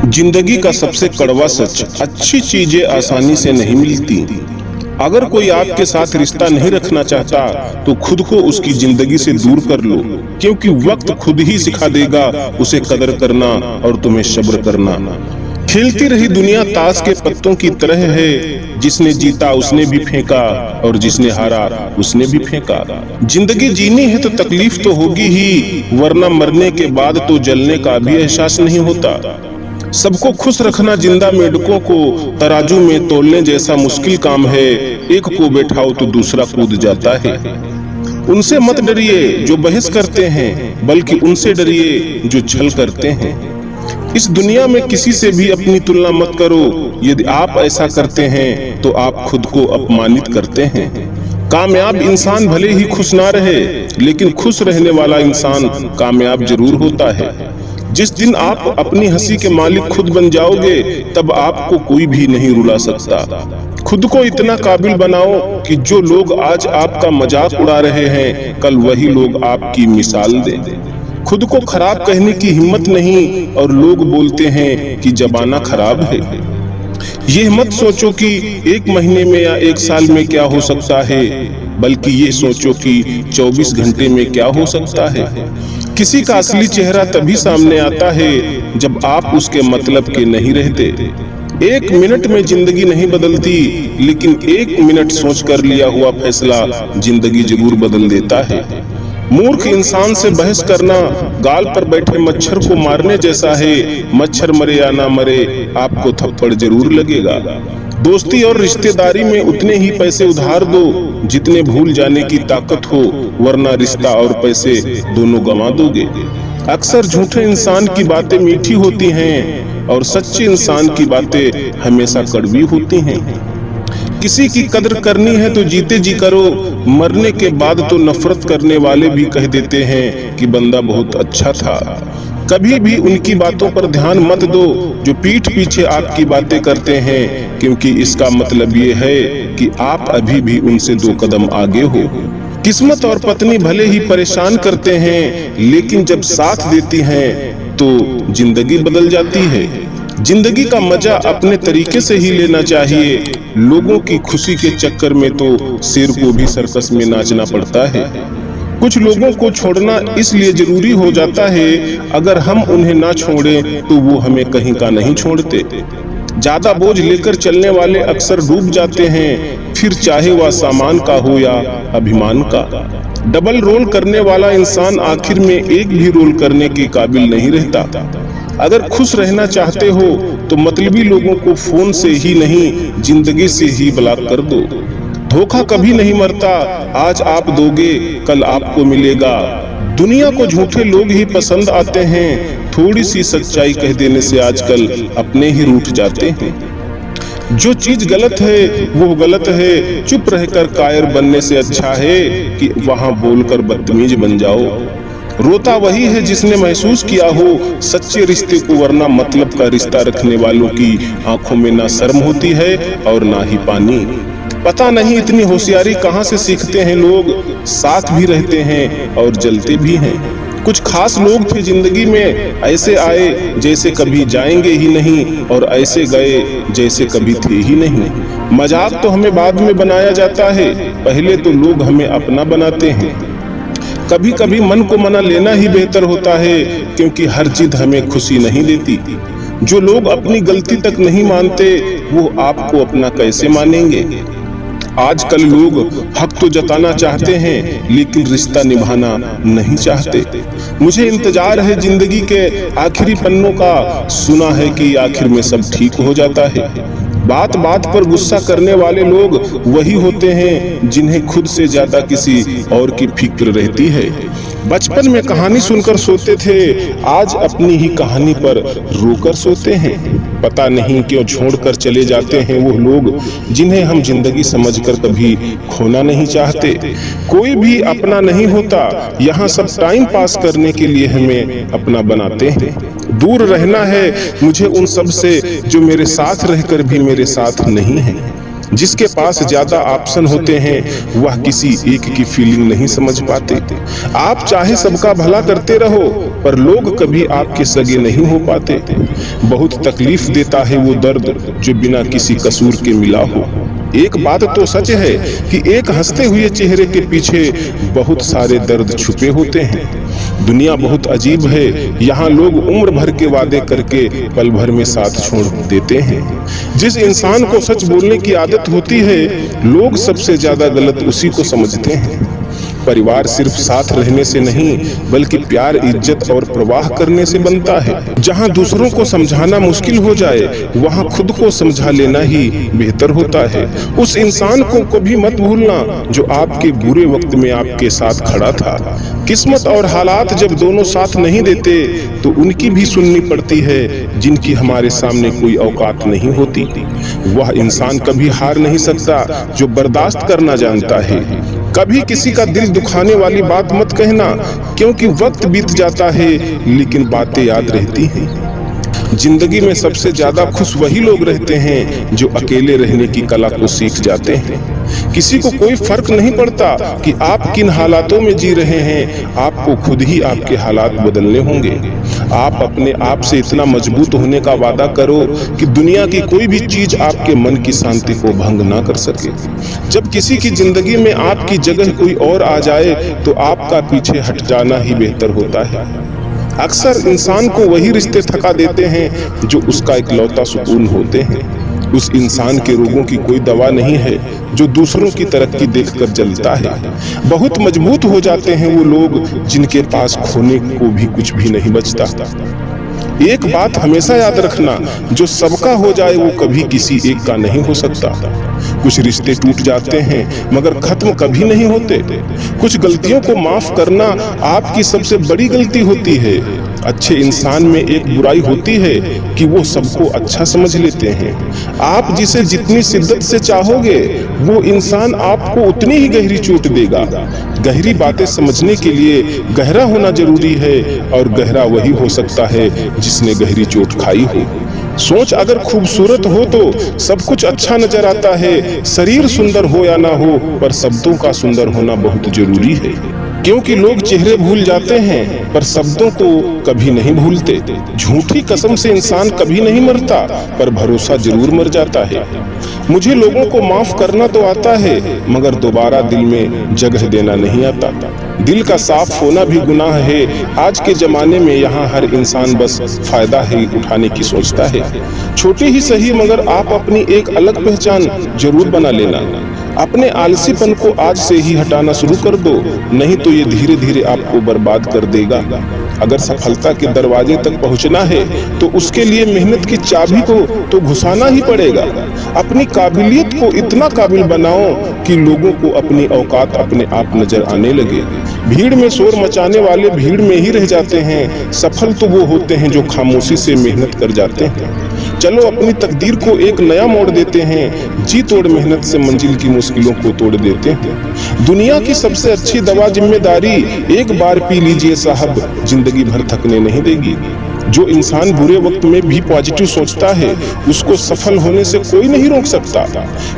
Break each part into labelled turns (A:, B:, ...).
A: जिंदगी का सबसे कड़वा सच, अच्छी चीजें आसानी से नहीं मिलती। अगर कोई आपके साथ रिश्ता नहीं रखना चाहता तो खुद को उसकी जिंदगी से दूर कर लो, क्योंकि वक्त खुद ही सिखा देगा उसे कदर करना और तुम्हें सब्र करना। खेलती रही दुनिया ताश के पत्तों की तरह है, जिसने जीता उसने भी फेंका और जिसने हारा उसने भी फेंका। जिंदगी जीनी है तो तकलीफ तो होगी ही, वरना मरने के बाद तो जलने का भी एहसास नहीं होता। सबको खुश रखना जिंदा मेंढकों को तराजू में तोलने जैसा मुश्किल काम है। एक को बैठाओ तो दूसरा कूद जाता है। उनसे मत डरिए जो बहस करते हैं, बल्कि उनसे डरिए जो छल करते हैं। इस दुनिया में किसी से भी अपनी तुलना मत करो। यदि आप ऐसा करते हैं तो आप खुद को अपमानित करते हैं। कामयाब इंसान भले ही खुश ना रहे, लेकिन खुश रहने वाला इंसान कामयाब जरूर होता है। जिस दिन आप अपनी हंसी के मालिक खुद बन जाओगे, तब आपको कोई भी नहीं रुला सकता। खुद को इतना काबिल बनाओ कि जो लोग आज आपका मजाक उड़ा रहे हैं, कल वही लोग आपकी मिसाल दें। खुद को खराब कहने की हिम्मत नहीं, और लोग बोलते हैं कि जमाना खराब है। ये मत सोचो कि एक महीने में या एक साल में क्या हो सकता है, बल्कि ये सोचो कि 24 घंटे में क्या हो सकता है। किसी का असली चेहरा तभी सामने आता है जब आप उसके मतलब के नहीं रहते। एक मिनट में जिंदगी नहीं बदलती, लेकिन एक मिनट सोच कर लिया हुआ फैसला जिंदगी जरूर बदल देता है। मूर्ख इंसान से बहस करना गाल पर बैठे मच्छर को मारने जैसा है। मच्छर मरे या ना मरे, आपको थप्पड़ जरूर लगेगा। दोस्ती और रिश्तेदारी में उतने ही पैसे उधार दो जितने भूल जाने की ताकत हो, वरना रिश्ता और पैसे दोनों गंवा दोगे। अक्सर झूठे इंसान की बातें मीठी होती हैं और सच्चे इंसान की बातें हमेशा कड़वी होती हैं। किसी की कदर करनी है तो जीते जी करो, मरने के बाद तो नफरत करने वाले भी कह देते हैं कि बंदा बहुत अच्छा था। कभी भी उनकी बातों पर ध्यान मत दो जो पीठ पीछे आपकी बातें करते हैं, क्योंकि इसका मतलब ये है कि आप अभी भी उनसे 2 कदम आगे हो। किस्मत और पत्नी भले ही परेशान करते हैं, लेकिन जब साथ देती हैं तो जिंदगी बदल जाती है। जिंदगी का मजा अपने तरीके से ही लेना चाहिए। लोगों की खुशी के चक्कर में तो शेर को भी सर्कस में नाचना पड़ता है। कुछ लोगों को छोड़ना इसलिए जरूरी हो जाता है, अगर हम उन्हें ना छोड़ें तो वो हमें कहीं का नहीं छोड़ते। ज्यादा बोझ लेकर चलने वाले अक्सर डूब जाते हैं, फिर चाहे वह सामान का हो या अभिमान का। डबल रोल करने वाला इंसान आखिर में एक भी रोल करने के काबिल नहीं रहता। अगर खुश रहना चाहते हो तो मतलबी लोगों को फोन से ही नहीं, जिंदगी से ही ब्लॉक कर दो। धोखा कभी नहीं मरता, आज आप दोगे कल आपको मिलेगा। दुनिया को झूठे लोग ही पसंद आते हैं, थोड़ी सी सच्चाई कह देने से आजकल अपने ही रूठ जाते हैं। जो चीज गलत है वो गलत है, चुप रहकर कायर बनने से अच्छा है कि वहां बोलकर बदतमीज बन जाओ। रोता वही है जिसने महसूस किया हो सच्चे रिश्ते को, वरना मतलब का रिश्ता रखने वालों की आंखों में ना शर्म होती है और ना ही पानी। पता नहीं इतनी होशियारी कहाँ से सीखते हैं लोग, साथ भी रहते हैं और जलते भी हैं। कुछ खास लोग थे जिंदगी में, ऐसे आए जैसे कभी जाएंगे ही नहीं, और ऐसे गए जैसे कभी थे ही नहीं। मजाक तो हमें बाद में बनाया जाता है, पहले तो लोग हमें अपना बनाते हैं। कभी कभी मन को मना लेना ही बेहतर होता है, क्योंकि हर जिद हमें खुशी नहीं देती। जो लोग अपनी गलती तक नहीं मानते, वो आपको अपना कैसे मानेंगे। आजकल लोग हक तो जताना चाहते हैं, लेकिन रिश्ता निभाना नहीं चाहते। मुझे इंतजार है जिंदगी के आखिरी पन्नों का, सुना है कि आखिर में सब ठीक हो जाता है। बात बात पर गुस्सा करने वाले लोग वही होते हैं जिन्हें खुद से ज्यादा किसी और की फिक्र रहती है। बचपन में कहानी सुनकर सोते थे, आज अपनी ही कहानी पर रोकर सोते हैं। पता नहीं क्यों छोड़कर चले जाते हैं वो लोग जिन्हें हम जिंदगी समझकर कभी खोना नहीं चाहते। कोई भी अपना नहीं होता, यहाँ सब टाइम पास करने के लिए हमें अपना बनाते हैं। दूर रहना है मुझे उन सब से जो मेरे साथ रहकर भी मेरे साथ नहीं है। जिसके पास ज्यादा ऑप्शन होते हैं वह किसी एक की फीलिंग नहीं समझ पाते। आप चाहे सबका भला करते रहो पर लोग कभी आपके सगे नहीं हो पाते। बहुत तकलीफ देता है वो दर्द जो बिना किसी कसूर के मिला हो। एक बात तो सच है कि एक हंसते हुए चेहरे के पीछे बहुत सारे दर्द छुपे होते हैं। दुनिया बहुत अजीब है, यहाँ लोग उम्र भर के वादे करके पल भर में साथ छोड़ देते हैं। जिस इंसान को सच बोलने की आदत होती है लोग सबसे ज्यादा गलत उसी को समझते हैं। परिवार सिर्फ साथ रहने से नहीं बल्कि प्यार, इज्जत और प्रवाह करने से बनता है। जहाँ दूसरों को समझाना मुश्किल हो जाए वहाँ खुद को समझा लेना ही बेहतर होता है। उस इंसान को कभी मत भूलना जो आपके बुरे वक्त में आपके साथ खड़ा था। किस्मत और हालात जब दोनों साथ नहीं देते तो उनकी भी सुननी पड़ती है जिनकी हमारे सामने कोई औकात नहीं होती। वह इंसान कभी हार नहीं सकता जो बर्दाश्त करना जानता है। कभी किसी का दिल दुखाने वाली बात मत कहना, क्योंकि वक्त बीत जाता है लेकिन बातें याद रहती हैं। जिंदगी में सबसे ज्यादा खुश वही लोग रहते हैं जो अकेले रहने की कला को सीख जाते हैं। किसी को कोई फर्क नहीं पड़ता कि आप किन हालातों में जी रहे हैं, आपको खुद ही आपके हालात बदलने होंगे। आप अपने आप से इतना मजबूत होने का वादा करो कि दुनिया की कोई भी चीज आपके मन की शांति को भंग ना कर सके। जब किसी की जिंदगी में आपकी जगह कोई और आ जाए तो आपका पीछे हट जाना ही बेहतर होता है। अक्सर इंसान को वही रिश्ते थका देते हैं जो उसका इकलौता सुकून होते हैं। उस इंसान के रोगों की कोई दवा नहीं है जो दूसरों की तरक्की देखकर जलता है। बहुत मजबूत हो जाते हैं वो लोग जिनके पास खोने को भी कुछ भी नहीं बचता। एक बात हमेशा याद रखना, जो सबका हो जाए वो कभी किसी एक का नहीं हो सकता। कुछ रिश्ते टूट जाते हैं मगर खत्म कभी नहीं होते। कुछ गलतियों को माफ करना आपकी सबसे बड़ी गलती होती है। अच्छे इंसान में एक बुराई होती है कि वो सबको अच्छा समझ लेते हैं। आप जिसे जितनी शिद्दत से चाहोगे वो इंसान आपको उतनी ही गहरी चोट देगा। गहरी बातें समझने के लिए गहरा होना जरूरी है और गहरा वही हो सकता है जिसने गहरी चोट खाई हो। सोच अगर खूबसूरत हो तो सब कुछ अच्छा नजर आता है। शरीर सुंदर हो या ना हो पर शब्दों का सुंदर होना बहुत जरूरी है, क्योंकि लोग चेहरे भूल जाते हैं पर शब्दों को कभी नहीं भूलते। झूठी कसम से इंसान कभी नहीं मरता पर भरोसा जरूर मर जाता है। मुझे लोगों को माफ करना तो आता है मगर दोबारा दिल में जगह देना नहीं आता। दिल का साफ होना भी गुनाह है। आज के जमाने में यहाँ हर इंसान बस फायदा ही उठाने की सोचता है। छोटी ही सही मगर आप अपनी एक अलग पहचान जरूर बना लेना। अपने आलसीपन को आज से ही हटाना शुरू कर दो, नहीं तो ये धीरे धीरे आपको बर्बाद कर देगा। अगर सफलता के दरवाजे तक पहुंचना है तो उसके लिए मेहनत की चाबी को तो घुसाना ही पड़ेगा। अपनी काबिलियत को इतना काबिल बनाओ कि लोगों को अपनी औकात अपने आप नजर आने लगे। भीड़ में शोर मचाने वाले भीड़ में ही रह जाते हैं। सफल तो वो होते हैं जो खामोशी से मेहनत कर जाते हैं। चलो अपनी तकदीर को एक नया मोड़ देते हैं। जी तोड़ मेहनत से मंजिल की मुश्किलों को तोड़ देते हैं। दुनिया की सबसे अच्छी दवा जिम्मेदारी। एक बार पी लीजिए साहब, जिंदगी भर थकने नहीं देगी। जो इंसान बुरे वक्त में भी पॉजिटिव सोचता है उसको सफल होने से कोई नहीं रोक सकता।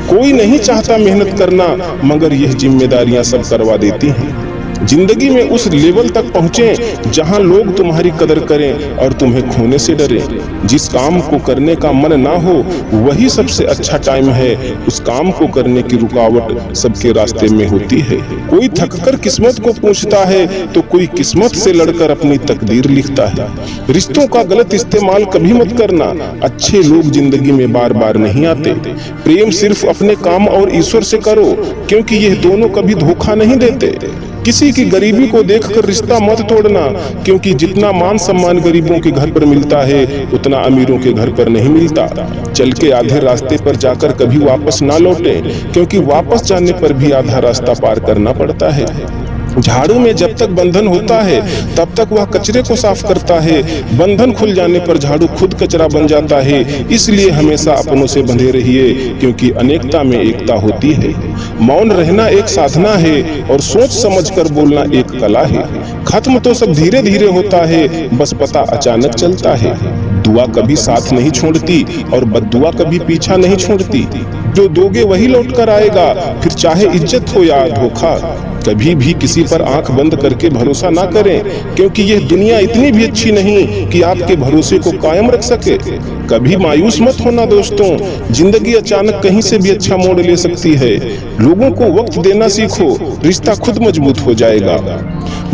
A: कोई नहीं चाहता मेहनत करना मगर यह जिम्मेदारियां सब करवा देती हैं। जिंदगी में उस लेवल तक पहुंचे जहां लोग तुम्हारी कदर करें और तुम्हें खोने से डरें। जिस काम को करने का मन ना हो वही सबसे अच्छा टाइम है। उस काम को करने की रुकावट सबके रास्ते में होती है। कोई थककर किस्मत को पूछता है तो कोई किस्मत से लड़कर अपनी तकदीर लिखता है। रिश्तों का गलत इस्तेमाल कभी मत करना। अच्छे लोग जिंदगी में बार बार नहीं आते। प्रेम सिर्फ अपने काम और ईश्वर से करो, क्योंकि यह दोनों कभी धोखा नहीं देते। किसी की गरीबी को देखकर रिश्ता मत तोड़ना, क्योंकि जितना मान सम्मान गरीबों के घर पर मिलता है उतना अमीरों के घर पर नहीं मिलता। चल के आधे रास्ते पर जाकर कभी वापस ना लौटे, क्योंकि वापस जाने पर भी आधा रास्ता पार करना पड़ता है। झाड़ू में जब तक बंधन होता है तब तक वह कचरे को साफ करता है। बंधन खुल जाने पर झाड़ू खुद कचरा बन जाता है। इसलिए हमेशा अपनों से बंधे रहिए, क्योंकि अनेकता में एकता होती है। मौन रहना एक साधना है और सोच समझकर बोलना एक कला है। खत्म तो सब धीरे धीरे होता है, बस पता अचानक चलता है। दुआ कभी साथ नहीं छोड़ती और बद्दुआ कभी पीछा नहीं छोड़ती। जो दोगे वही लौट कर आएगा, फिर चाहे इज्जत हो या धोखा। कभी भी किसी पर आंख बंद करके भरोसा ना करें, क्योंकि यह दुनिया इतनी भी अच्छी नहीं कि आपके भरोसे को कायम रख सके। कभी मायूस मत होना दोस्तों, जिंदगी अचानक कहीं से भी अच्छा मोड़ ले सकती है। लोगों को वक्त देना सीखो, रिश्ता खुद मजबूत हो जाएगा।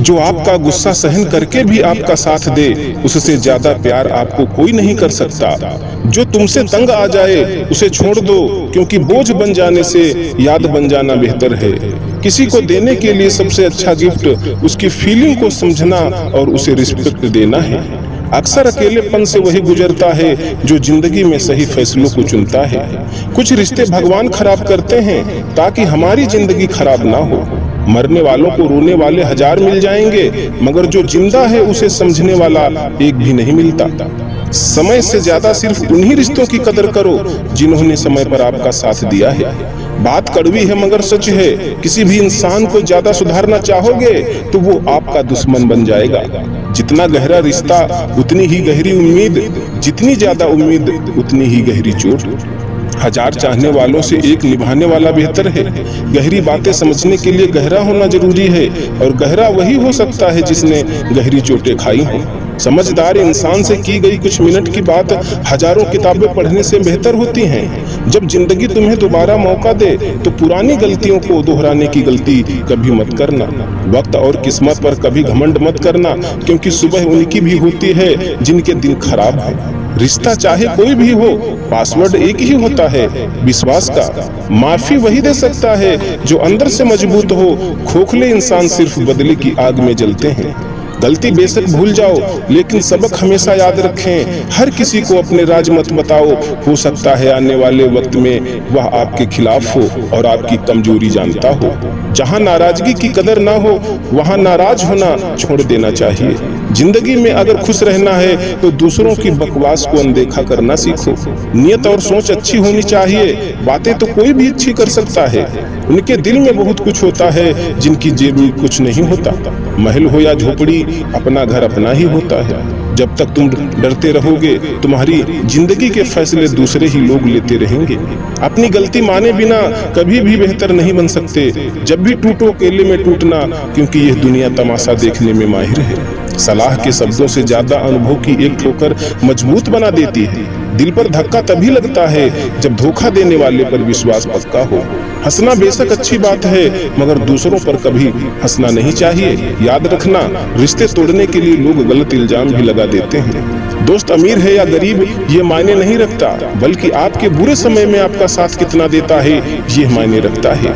A: जो आपका गुस्सा सहन करके भी आपका साथ दे, उससे ज्यादा प्यार आपको कोई नहीं कर सकता। जो तुमसे तंग आ जाए उसे छोड़ दो, क्योंकि बोझ बन जाने से याद बन जाना बेहतर है। किसी को देने के लिए सबसे अच्छा गिफ्ट उसकी फीलिंग को समझना और उसे रिस्पेक्ट देना है। अक्सर अकेलेपन से वही गुजरता है जो जिंदगी में सही फैसलों को चुनता है। कुछ रिश्ते भगवान खराब करते हैं ताकि हमारी जिंदगी खराब ना हो। मरने वालों को रोने वाले हजार मिल जाएंगे, मगर जो जिंदा है उसे समझने वाला एक भी नहीं मिलता। समय से ज्यादा सिर्फ उन्हीं रिश्तों की कदर करो जिन्होंने समय पर आपका साथ दिया है। बात कड़वी है मगर सच है, किसी भी इंसान को ज्यादा सुधारना चाहोगे तो वो आपका दुश्मन बन जाएगा। जितना गहरा रिश्ता उतनी ही गहरी उम्मीद, जितनी ज्यादा उम्मीद उतनी ही गहरी चोट। हजार चाहने वालों से एक निभाने वाला बेहतर है। गहरी बातें समझने के लिए गहरा होना जरूरी है, और गहरा वही हो सकता है जिसने गहरी चोटें खाई हों। समझदार इंसान से की गई कुछ मिनट की बात हजारों किताबें पढ़ने से बेहतर होती हैं। जब जिंदगी तुम्हें दोबारा मौका दे तो पुरानी गलतियों को दोहराने की गलती कभी मत करना। वक्त और किस्मत पर कभी घमंड मत करना, क्योंकि सुबह उनकी भी होती है जिनके दिन खराब है। रिश्ता चाहे कोई भी हो, पासवर्ड एक ही होता है, विश्वास का। माफी वही दे सकता है जो अंदर से मजबूत हो। खोखले इंसान सिर्फ बदले की आग में जलते हैं। गलती बेशक भूल जाओ, लेकिन सबक हमेशा याद रखें। हर किसी को अपने राज मत बताओ, हो सकता है आने वाले वक्त में वह आपके खिलाफ हो और आपकी कमजोरी जानता हो। जहां नाराजगी की कदर ना हो वहां नाराज होना छोड़ देना चाहिए। जिंदगी में अगर खुश रहना है तो दूसरों की बकवास को अनदेखा करना सीखो। नियत और सोच अच्छी होनी चाहिए। बातें तो कोई भी अच्छी कर सकता है, उनके दिल में बहुत कुछ होता है जिनकी जेब में कुछ नहीं होता। महल हो या झोपड़ी, अपना घर अपना ही होता है। जब तक तुम डरते रहोगे, तुम्हारी जिंदगी के फैसले दूसरे ही लोग लेते रहेंगे। अपनी गलती माने बिना कभी भी बेहतर नहीं बन सकते। जब भी टूटो अकेले में टूटना, क्योंकि यह दुनिया तमाशा देखने में माहिर है। सलाह के शब्दों से ज्यादा अनुभव की एक ठोकर मजबूत बना देती है। दिल पर धक्का तभी लगता है जब धोखा देने वाले पर विश्वास पक्का हो। हंसना बेशक अच्छी बात है, मगर दूसरों पर कभी हंसना नहीं चाहिए। याद रखना, रिश्ते तोड़ने के लिए लोग गलत इल्जाम भी लगा देते हैं। दोस्त अमीर है या गरीब ये मायने नहीं रखता, बल्कि आपके बुरे समय में आपका साथ कितना देता है ये मायने रखता है।